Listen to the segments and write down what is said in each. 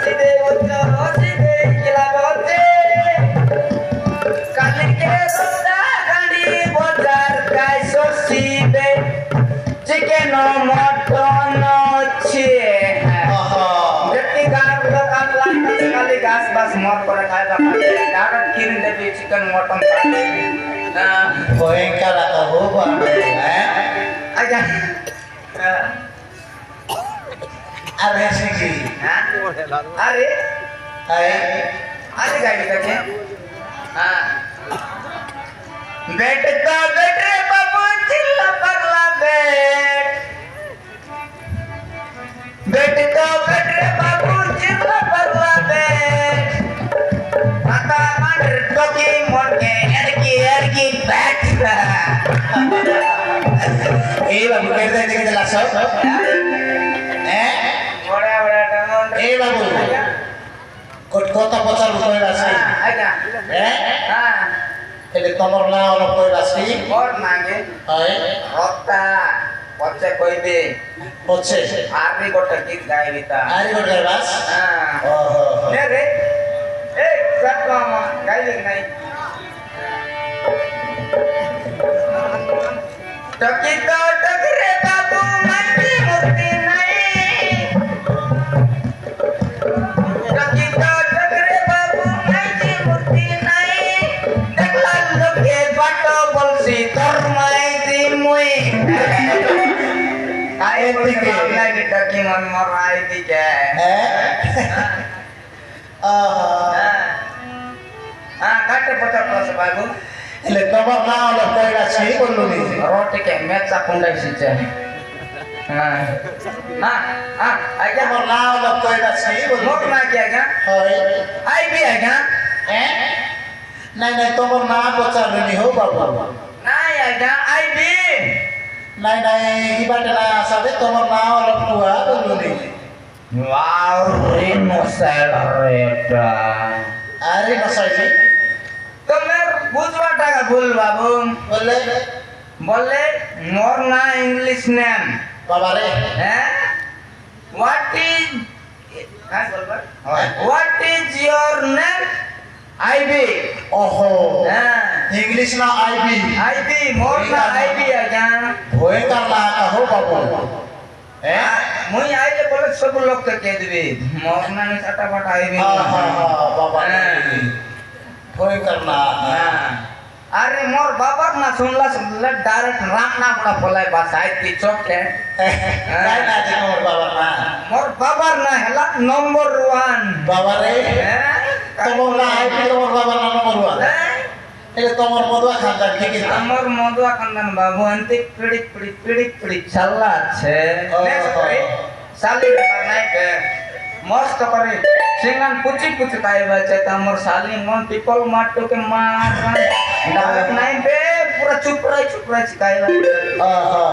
রসিদে বলছো রসিদে কিলা বলছে কালকে রোজা গাড়ি বাজার গাই সসিবে চিকেন মটন আছে যেটি গান দোকান লাগছে খালি গাছ বাস মত করে খাইবা ডাটা কিন দেবে চিকেন মটন খাবে ভয়ঙ্কর आता हो হ্যাঁ আচ্ছা अरे ऐसे की হ্যাঁ আরে है আরে গাইবি কাছে হ্যাঁ बेट तो बेट रे बाबू चिल्ला परला बेट बेट तो बेट रे बाबू चिल्ला परला बेट आता मंडर टोकी मोड़के एरकी बैठ ए बाबू कहते हैं कि लासो हैं बड़ा बड़ा टमोंड ए बाबू কত বছর বয়স আছে আচ্ছা হ্যাঁ হ্যাঁ એટલે তোমার না অলপ বয়স আছে মোর নাগে হয় রক্তা পচে কইবে হচ্ছে আরবি গোটা গীত গাইবি তা আরে গোটা বাস হ্যাঁ ওহো নে রে এই সাতমা গাইবি নাই टकी तो टकरे बाबू मती मूर्ति नहीं टकी तो टकरे बाबू मती मूर्ति नहीं देखला लोके बाटो बोलसी तोर माइती मुई आई दिके लागी टकी मन मोर आई दिके হ্যাঁ আহা हां काटे पचा प्लस बाबू એટલે તમાર ના অলপ বয়স আছে বললো নি रोटी के मेचा कुंडा सिचे हां हां हां आजा তোমার না অলপ বয়স আছে বললো मोट ना किया क्या হয় आई भी है क्या হ্যাঁ নাই নাই তোমার না বচার নি হো বাবু नहीं है क्या आई भी নাই নাই কি বাটে না আসাবে তোমার না অলপ কুয়া বললো নি वाओ रे मोसेलरेटा আরে নসাইছি तो मैं बुझवाटा का भूल बाबू বললে बोले मोर ना इंग्लिश नेम বাবা রে हैं व्हाट इज काय बोलबा what is your name I भी ওহো हां इंग्लिश ना आईबी आईबी मोर ना आईबी है क्या ভয়ঙ্কর না आता हो बाबू হ্যাঁ मुई आइले बोले सब लोग के कह देबे मोर ना में फटाफट आईबी আহা বাবা हाँ। ভয়ঙ্কর না हाँ। अरे मोर बाबा ना सुनला डायरेक्ट राम नाम का बोलाय बस आई ती चौक है নাই না যে তোমার বাবা না मोर बाबा ना हला नंबर 1 বাবা রে তোমার না আইবি তোমার বাবা না নম্বর 1 এটা তোমার মদুয়া খানদান ঠিক আছে আমার মধুয়া কান্দান বাবু अंतिक पीड़ी चलला छे साली নাই पे मस्त करे सिंगन पुची काय बचे त हमर साली मन पिपल माटो के मार डालक नहीं बे पूरा चुप रही काय बचे আহা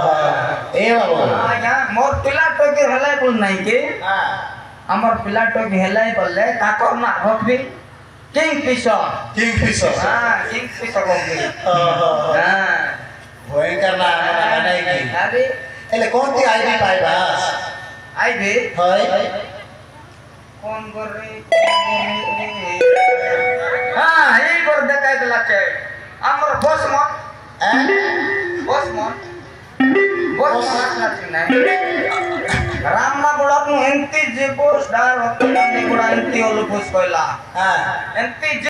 এ বাবু या मोर पिला तो के हलाई बोल नहीं के হ্যাঁ हमर पिला तो के हलाई बोले काकर ना रखबी किंग फिशर কিংফিশার हां किंग फिशर रखबी আহা हां ভয়ঙ্কর না মানে নাই কি अरे એટલે কোনটি আইবি পাইবা आई भी হয় कौन कर रही हां यही कर देखाय देला छे हमर बॉस मत नहीं रामना बुढ़ा नु एंती जे पोस्ट डार होते गुड़ा एंती ओलो पोस्ट कोइला হ্যাঁ एंती